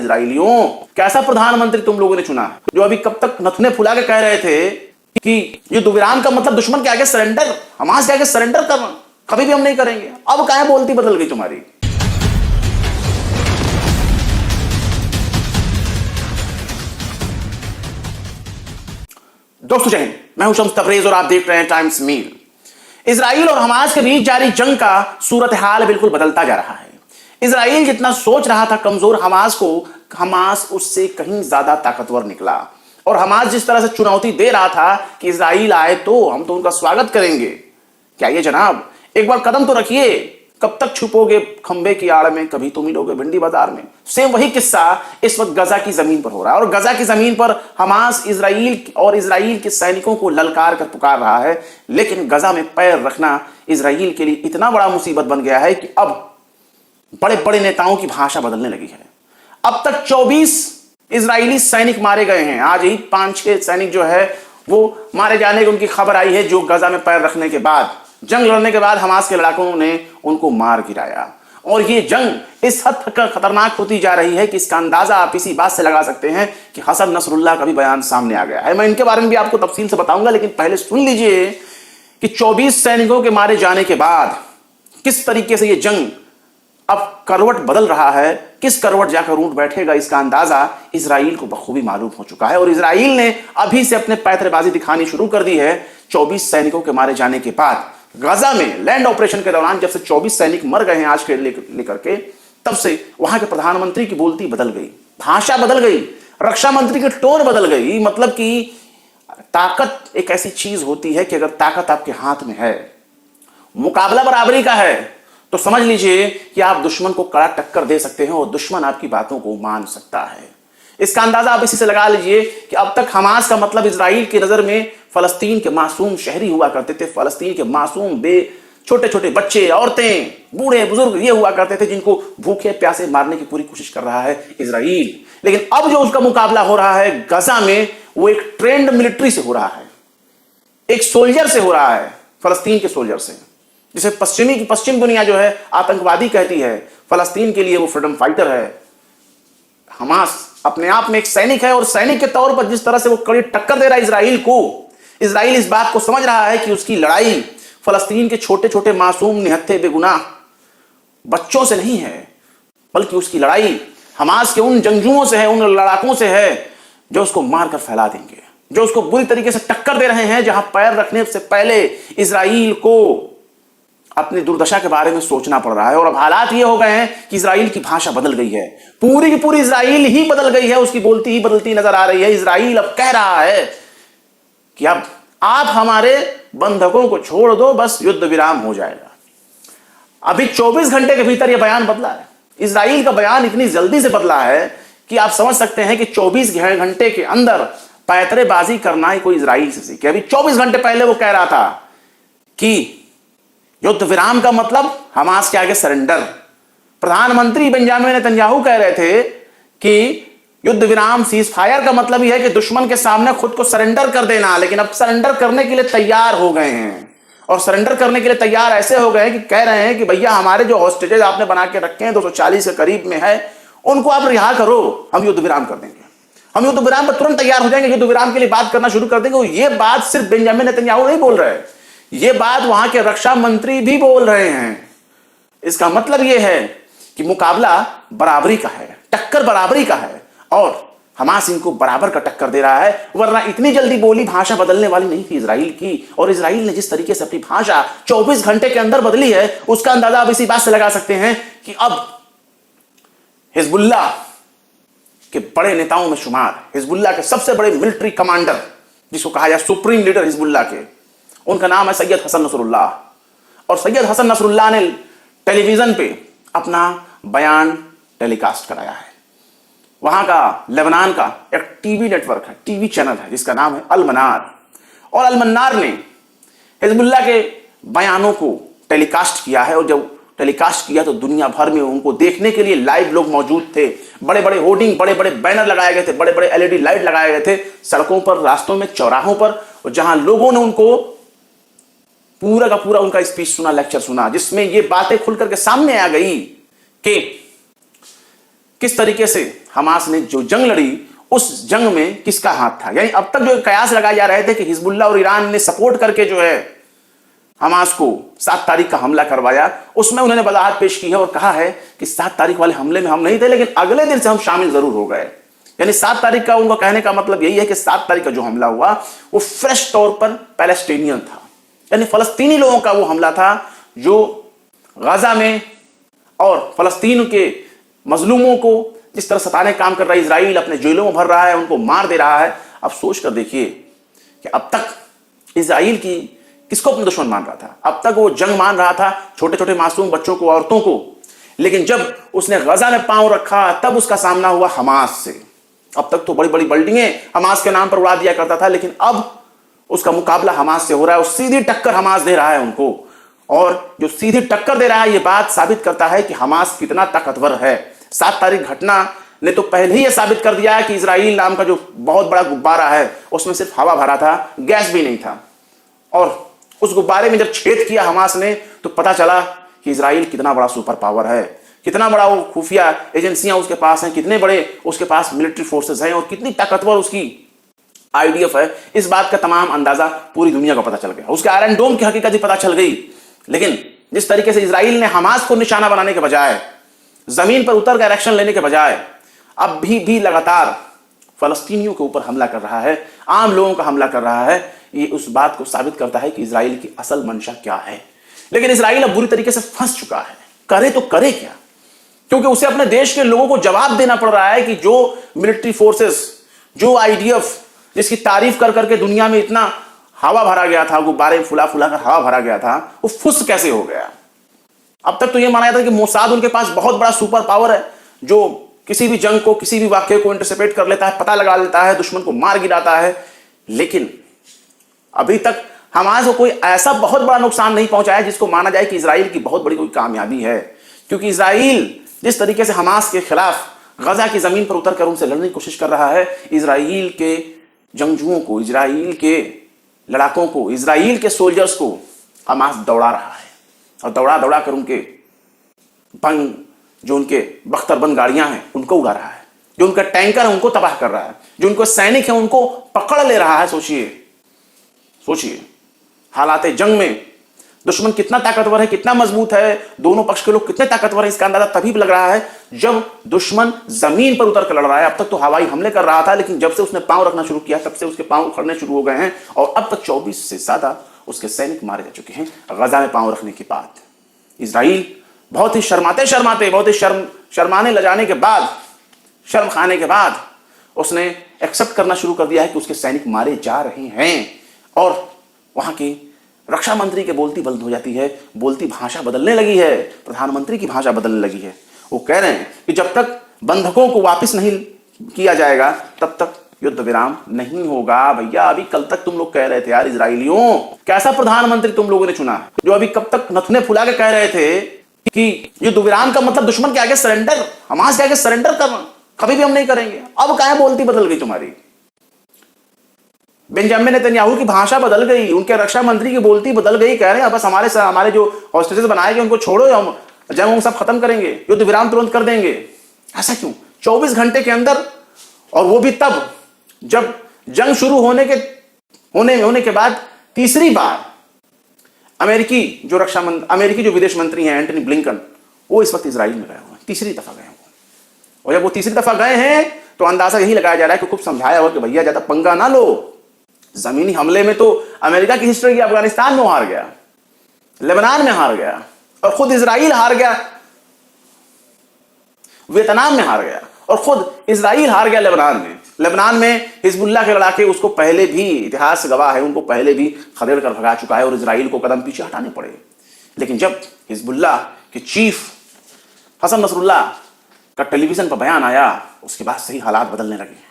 इजरायलियों। कैसा प्रधानमंत्री तुम लोगों ने चुना जो अभी कब तक नथुने फुला के कह रहे थे कि युद्ध विराम का मतलब दुश्मन के आगे सरेंडर, हमास के आगे सरेंडर करना, कभी भी हम नहीं करेंगे। अब काहे बोलती बदल गई तुम्हारी। दोस्तों जय हिंद, मैं हूं शम्स तबरेज और आप देख रहे हैं टाइम्स मील। इजराइल और हमास के बीच जारी जंग का सूरत हाल बिल्कुल बदलता जा रहा है। इजराइल जितना सोच रहा था कमजोर हमास को, हमास उससे कहीं ज्यादा ताकतवर निकला। और हमास जिस तरह से चुनौती दे रहा था कि इजराइल आए तो हम तो उनका स्वागत करेंगे, क्या ये जनाब एक बार कदम तो रखिए, कब तक छुपोगे खंबे की आड़ में, कभी तो मिलोगे भिंडी बाजार में। सेम वही किस्सा इस वक्त गजा की जमीन पर हो रहा है। और गजा की जमीन पर हमास इजराइल के सैनिकों को ललकार कर पुकार रहा है। लेकिन गजा में पैर रखना इजराइल के लिए इतना बड़ा मुसीबत बन गया है कि अब बड़े बड़े नेताओं की भाषा बदलने लगी है। अब तक 24 इजरायली सैनिक मारे गए हैं। आज ही 5-6 सैनिक जो है वो मारे जाने की उनकी खबर आई है, जो गजा में पैर रखने के बाद, जंग लड़ने के बाद हमास के लड़ाकों ने उनको मार गिराया। और ये जंग इस हद तक खतरनाक होती जा रही है कि इसका अंदाजा आप इसी बात से लगा सकते हैं कि हसन नसरुल्लाह का भी बयान सामने आ गया है। मैं इनके बारे में भी आपको तफसील से बताऊंगा, लेकिन पहले सुन लीजिए कि 24 सैनिकों के मारे जाने के बाद किस तरीके से ये जंग अब करवट बदल रहा है, किस करवट जाकर ऊंट बैठेगा, इसका अंदाजा इजराइल को बखूबी मालूम हो चुका है। और इजराइल ने अभी से अपने पैतरेबाजी दिखानी शुरू कर दी है। 24 सैनिकों के मारे जाने के बाद गजा में लैंड ऑपरेशन के दौरान जब से 24 सैनिक मर गए हैं आज के लेकर के, तब से वहां के प्रधानमंत्री की बोलती बदल गई, भाषा बदल गई, रक्षा मंत्री की टोन बदल गई। मतलब कि ताकत एक ऐसी चीज होती है कि अगर ताकत आपके हाथ में है, मुकाबला बराबरी का है, तो समझ लीजिए कि आप दुश्मन को कड़ा टक्कर दे सकते हैं और दुश्मन आपकी बातों को मान सकता है। इसका अंदाजा आप इसी से लगा लीजिए कि अब तक हमास का मतलब इजराइल की नजर में फलस्तीन के मासूम शहरी हुआ करते थे, फलस्तीन के मासूम छोटे छोटे बच्चे, औरतें, बूढ़े बुजुर्ग ये हुआ करते थे जिनको भूखे प्यासे मारने की पूरी कोशिश कर रहा है इजराइल। लेकिन अब जो उसका मुकाबला हो रहा है गजा में, वो एक ट्रेंड मिलिट्री से हो रहा है, एक सोल्जर से हो रहा है, फलस्तीन के सोल्जर से, जिसे पश्चिम दुनिया जो है आतंकवादी कहती है, फलस्तीन के लिए वो फ्रीडम फाइटर है। हमास अपने आप में एक सैनिक है और सैनिक के तौर पर जिस तरह से वो कड़ी टक्कर दे रहा है इजराइल को, इजराइल इस बात को समझ रहा है कि उसकी लड़ाई फलस्तीन के छोटे छोटे मासूम निहत्थे बेगुनाह बच्चों से नहीं है, बल्कि उसकी लड़ाई हमास के उन जंगजुओं से है, उन लड़ाकों से है जो उसको मारकर फैला देंगे, जो उसको बुरी तरीके से टक्कर दे रहे हैं। जहां पैर रखने से पहले इजराइल को अपनी दुर्दशा के बारे में सोचना पड़ रहा है। और अब हालात ये हो गए हैं कि इजराइल की भाषा बदल गई है, पूरी की पूरी इजराइल ही बदल गई है, उसकी बोलती ही बदलती नजर आ रही है। इजराइल अब कह रहा है कि अब आप हमारे बंधकों को छोड़ दो, बस युद्ध विराम हो जाएगा। अभी 24 घंटे के भीतर यह बयान बदला है। इजराइल का बयान इतनी जल्दी से बदला है कि आप समझ सकते हैं कि 24 घंटे के अंदर पैतरेबाजी करना ही कोई इजराइल से सीखे। अभी 24 घंटे पहले वो कह रहा था कि युद्ध विराम का मतलब हमास के आगे सरेंडर। प्रधानमंत्री बेंजामिन नेतन्याहू कह रहे थे कि युद्ध विराम सीज फायर का मतलब ही है कि दुश्मन के सामने खुद को सरेंडर कर देना। लेकिन अब सरेंडर करने के लिए तैयार हो गए हैं, और सरेंडर करने के लिए तैयार ऐसे हो गए हैं कि कह रहे हैं कि भैया हमारे जो हॉस्टेजेस आपने बना के रखे हैं 240 के करीब में है, उनको आप रिहा करो, हम युद्ध विराम कर देंगे, हम युद्ध विराम पर तुरंत तैयार हो जाएंगे, युद्ध विराम के लिए बात करना शुरू कर देंगे। ये बात सिर्फ बेंजामिन नेतन्याहू नहीं बोल रहे, ये बात वहां के रक्षा मंत्री भी बोल रहे हैं। इसका मतलब यह है कि मुकाबला बराबरी का है, टक्कर बराबरी का है, और हमास इनको बराबर का टक्कर दे रहा है। वरना इतनी जल्दी बोली भाषा बदलने वाली नहीं थी इजराइल की। और इजराइल ने जिस तरीके से अपनी भाषा 24 घंटे के अंदर बदली है, उसका अंदाजा आप इसी बात से लगा सकते हैं कि अब हिजबुल्लाह के बड़े नेताओं में शुमार, हिजबुल्लाह के सबसे बड़े मिलिट्री कमांडर, जिसको कहा जाए सुप्रीम लीडर हिजबुल्लाह के, उनका नाम है सैयद हसन नसरुल्लाह। और सैयद हसन नसरुल्लाह ने टेलीविजन पे अपना बयान टेलीकास्ट कराया है। वहां का लेबनान का एक टीवी नेटवर्क है, टीवी चैनल है, जिसका नाम है अल मनार। और अल मन्नार ने हिजबुल्लाह के बयानों को टेलीकास्ट किया है। और जब टेलीकास्ट किया तो दुनिया भर में उनको देखने के लिए लाइव लोग मौजूद थे। बड़े बड़े होर्डिंग, बड़े बड़े बैनर लगाए गए थे, बड़े बड़े एलईडी लाइट लगाए गए थे सड़कों पर, रास्तों में, चौराहों पर, और जहां लोगों ने उनको पूरा का पूरा उनका स्पीच सुना, लेक्चर सुना, जिसमें ये बातें खुल करके सामने आ गई कि किस तरीके से हमास ने जो जंग लड़ी, उस जंग में किसका हाथ था। यानी अब तक जो कयास लगाए जा रहे थे कि हिजबुल्लाह और ईरान ने सपोर्ट करके जो है हमास को 7 तारीख का हमला करवाया, उसमें उन्होंने वजाहत पेश की है और कहा है कि 7 तारीख वाले हमले में हम नहीं थे, लेकिन अगले दिन से हम शामिल जरूर हो गए। यानी 7 तारीख का उनका कहने का मतलब यही है कि 7 तारीख का जो हमला हुआ वो फ्रेश तौर पर पैलेस्टीनियन था, यानी फलस्तीनी लोगों का वो हमला था जो गाजा में और फलस्तीन के मजलूमों को जिस तरह सताने काम कर रहा है, इजराइल अपने जेलों में भर रहा है, उनको मार दे रहा है। अब सोच कर देखिए कि अब तक इजराइल की किसको अपना दुश्मन मान रहा था। अब तक वो जंग मान रहा था छोटे छोटे मासूम बच्चों को, औरतों को, लेकिन जब उसने गजा में पांव रखा तब उसका सामना हुआ हमास से। अब तक तो बड़ी बड़ी बिल्डिंगें हमास के नाम पर उड़ा दिया करता था, लेकिन अब उसका मुकाबला हमास से हो रहा है और सीधी टक्कर हमास दे रहा है उनको। और जो सीधी टक्कर दे रहा है, ये बात साबित करता है कि हमास कितना ताकतवर है। 7 तारीख घटना ने तो पहले ही यह साबित कर दिया है कि इजराइल नाम का जो बहुत बड़ा गुब्बारा है उसमें सिर्फ हवा भरा था, गैस भी नहीं था। और उस गुब्बारे में जब छेद किया हमास ने तो पता चला कि इजराइल कितना बड़ा सुपर पावर है, कितना बड़ा वो खुफिया एजेंसियां उसके पास हैं, कितने बड़े उसके पास मिलिट्री फोर्सेस हैं और कितनी ताकतवर उसकी आईडीएफ है। इस बात का तमाम अंदाजा पूरी दुनिया को पता चल गया। उसके आयरन डोम की हकीकत भी पता चल गई। लेकिन जिस तरीके से इजराइल ने हमास को निशाना बनाने के बजाय, जमीन पर उतर कर एक्शन लेने के बजाय अब भी लगातार फलस्तीनियों के ऊपर हमला कर रहा है, आम लोगों का हमला कर रहा है, ये उस बात को साबित करता है कि इजराइल की असल मंशा क्या है। लेकिन इजराइल अब बुरी तरीके से फंस चुका है, करे तो करे क्या, क्योंकि उसे अपने देश के लोगों को जवाब देना पड़ रहा है कि जो मिलिट्री फोर्सेस, जो आईडीएफ जिसकी तारीफ कर करके दुनिया में इतना हवा भरा गया था, गुब्बारे फुला फुला कर हवा भरा गया था, वो फुस कैसे हो गया। अब तक तो यह माना जाता है कि मोसाद उनके पास बहुत बड़ा सुपर पावर है, जो किसी भी जंग को, किसी भी वाक्य को इंटरसेप्ट कर लेता है, पता लगा लेता है, दुश्मन को मार गिराता है। लेकिन अभी तक हमास को कोई ऐसा बहुत बड़ा नुकसान नहीं पहुंचा है जिसको माना जाए कि इजराइल की बहुत बड़ी कोई कामयाबी है। क्योंकि इजराइल जिस तरीके से हमास के खिलाफ गजा की जमीन पर उतरकर उनसे लड़ने की कोशिश कर रहा है, इजराइल के जंगजुओं को, इजराइल के लड़ाकों को, इजराइल के सोल्जर्स को हमास दौड़ा रहा है और दौड़ा दौड़ा कर उनके बंग, जो उनके बख्तरबंद गाड़ियां हैं उनको उड़ा रहा है, जो उनका टैंकर है उनको तबाह कर रहा है, जो उनको सैनिक है उनको पकड़ ले रहा है। सोचिए हालात जंग में दुश्मन कितना ताकतवर है, कितना मजबूत है, दोनों पक्ष के लोग कितने ताकतवर हैं, इसका अंदाजा तभी लग रहा है जब दुश्मन जमीन पर उतर कर लड़ रहा है। अब तक तो हवाई हमले कर रहा था, लेकिन जब से उसने पांव रखना शुरू किया तब से उसके पांव उखड़ने शुरू हो गए हैं और अब तक 24 से ज्यादा उसके सैनिक मारे जा चुके हैं गजा में पांव रखने के बाद। इजराइल बहुत ही शर्माते, बहुत ही शर्माने लजाने के बाद, शर्म खाने के बाद उसने एक्सेप्ट करना शुरू कर दिया है कि उसके सैनिक मारे जा रहे हैं। और वहां की रक्षा मंत्री के बोलती बंद हो जाती है, बोलती भाषा बदलने लगी है, प्रधानमंत्री की भाषा बदलने लगी है। वो कह रहे हैं कि जब तक बंधकों को वापस नहीं किया जाएगा तब तक युद्ध विराम नहीं होगा। भैया अभी कल तक तुम लोग कह रहे थे यार इजराइलियों, कैसा प्रधानमंत्री तुम लोगों ने चुना जो अभी कब तक नथुने फुला के कह रहे थे कि युद्ध विराम का मतलब दुश्मन के आगे सरेंडर, हमास के आगे सरेंडर करना, कभी भी हम नहीं करेंगे। अब क्या बोलती बदल गई तुम्हारी। बेंजामिन नेतन्याहू की भाषा बदल गई, उनके रक्षा मंत्री की बोलती बदल गई, कह रहे हैं बस हमारे जो हॉस्टेजेस बनाए गए उनको छोड़ो, हम जंग सब खत्म करेंगे, युद्ध विराम तुरंत कर देंगे। ऐसा क्यों? 24 घंटे के अंदर, और वो भी तब जब जंग शुरू होने के बाद तीसरी बार अमेरिकी जो विदेश मंत्री हैं एंटनी ब्लिंकन, वो इस वक्त इजराइल में गए हुए हैं, तीसरी दफा गए हैं। और जब वो तीसरी दफा गए हैं तो अंदाजा यही लगाया जा रहा है कि खूब समझाया हुआ कि भैया ज्यादा पंगा ना लो। जमीनी हमले में तो अमेरिका की हिस्ट्री, अफगानिस्तान में हार गया, लेबनान में हार गया, और खुद इजराइल हार गया, वियतनाम में हार गया, और खुद इजराइल हार गया लेबनान में हिजबुल्लाह के लड़ाके उसको पहले भी, इतिहास गवाह है, उनको पहले भी खदेड़ कर भगा चुका है और इजराइल को कदम पीछे हटाने पड़े। लेकिन जब हिजबुल्लाह के चीफ हसन नसरुल्लाह का टेलीविजन पर बयान आया, उसके बाद से ही हालात बदलने लगे हैं,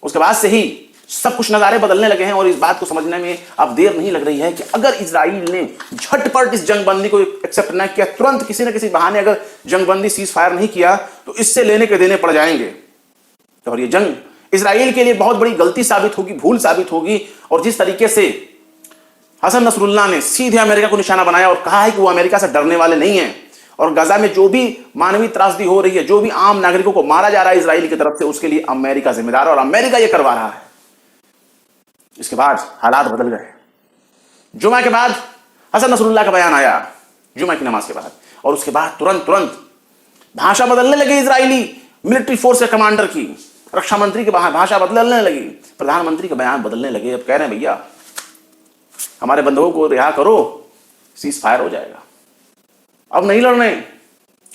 उसके बाद से ही सब कुछ नजारे बदलने लगे हैं। और इस बात को समझने में अब देर नहीं लग रही है कि अगर इजराइल ने झटपट इस जंगबंदी को एक्सेप्ट न किया, तुरंत किसी न किसी बहाने अगर जंगबंदी सीज फायर नहीं किया, तो इससे लेने के देने पड़ जाएंगे। और ये जंग इजराइल के लिए बहुत बड़ी गलती साबित होगी, भूल साबित होगी। और जिस तरीके से हसन नसरुल्लाह ने सीधे अमेरिका को निशाना बनाया और कहा है कि वो अमेरिका से डरने वाले नहीं है, और गजा में जो भी मानवीय त्रासदी हो रही है, जो भी आम नागरिकों को मारा जा रहा है इजराइल की तरफ से, उसके लिए अमेरिका जिम्मेदार है और अमेरिका ये करवा रहा है। इसके बाद हालात बदल गए। जुमा के बाद हसन नसरुल्लाह का बयान आया, जुमा की नमाज के बाद, और उसके बाद तुरंत भाषा बदलने लगे इजरायली मिलिट्री फोर्स के कमांडर की, रक्षा मंत्री की भाषा बदलने लगी, प्रधानमंत्री के बयान बदलने लगे। अब कह रहे हैं भैया हमारे बंधुओं को रिहा करो, सीज फायर हो जाएगा, अब नहीं लड़ने,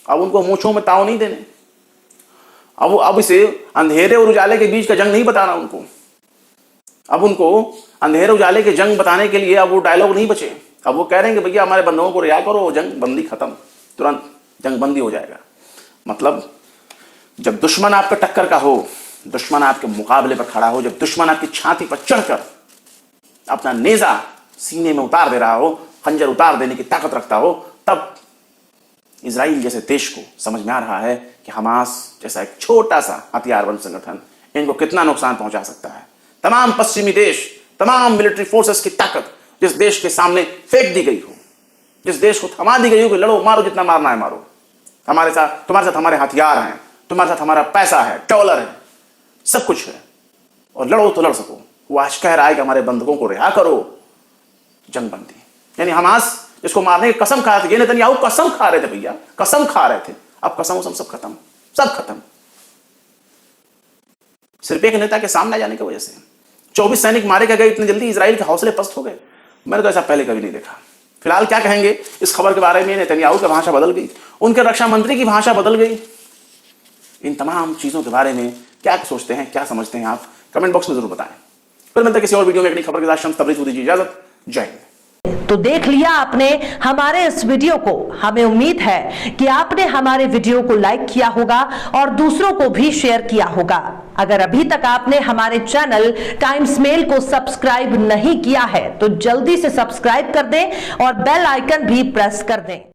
अब उनको मूंछों में ताव नहीं देने, अब इसे अंधेरे और उजाले के बीच का जंग नहीं बताना उनको, अब उनको अंधेरे उजाले के जंग बताने के लिए अब वो डायलॉग नहीं बचे। अब वो कह रहे हैं कि भैया हमारे बंधुओं को रिहा करो, जंग बंदी खत्म, तुरंत जंग बंदी हो जाएगा। मतलब जब दुश्मन आपके टक्कर का हो, दुश्मन आपके मुकाबले पर खड़ा हो, जब दुश्मन आपकी छाती पर चढ़कर अपना नेजा सीने में उतार दे रहा हो, खंजर उतार देने की ताकत रखता हो, तब इजराइल जैसे देश को समझ में आ रहा है कि हमास जैसा एक छोटा सा हथियारबंद संगठन इनको कितना नुकसान पहुंचा सकता है। तमाम पश्चिमी देश, तमाम मिलिट्री फोर्सेस की ताकत जिस देश के सामने फेंक दी गई हो, जिस देश को थमा दी गई हो कि लड़ो, मारो, जितना मारना है मारो, तुम्हारे साथ हमारे हथियार हैं, तुम्हारे साथ हमारा पैसा है, डॉलर है, सब कुछ है, और लड़ो तो लड़ सको। वो आज कह रहा है कि हमारे बंधुओं को रिहा करो, जंग बंदी। यानी हमास इसको मारने की कसम खा रहे थे, ये नेतन्याहू कसम खा रहे थे भैया, कसम खा रहे थे। अब कसम सब खत्म, सब खत्म, सिर्फ एक नेता के सामने जाने की वजह से 24 सैनिक मारे गए इतनी जल्दी, इजराइल के हौसले पस्त हो गए। मैंने तो ऐसा पहले कभी नहीं देखा। फिलहाल क्या कहेंगे इस खबर के बारे में? नेतन्याहू की भाषा बदल गई, उनके रक्षा मंत्री की भाषा बदल गई। इन तमाम चीजों के बारे में क्या सोचते हैं, क्या समझते हैं आप? कमेंट बॉक्स में जरूर बताएं। फिर मिलते हैं किसी और वीडियो में एक नई खबर के साथ। शम्स तबरेज़ को दीजिए इजाजत। जय हिंद। तो देख लिया आपने हमारे इस वीडियो को। हमें उम्मीद है कि आपने हमारे वीडियो को लाइक किया होगा और दूसरों को भी शेयर किया होगा। अगर अभी तक आपने हमारे चैनल टाइम्स मेल को सब्सक्राइब नहीं किया है तो जल्दी से सब्सक्राइब कर दें और बेल आइकन भी प्रेस कर दें।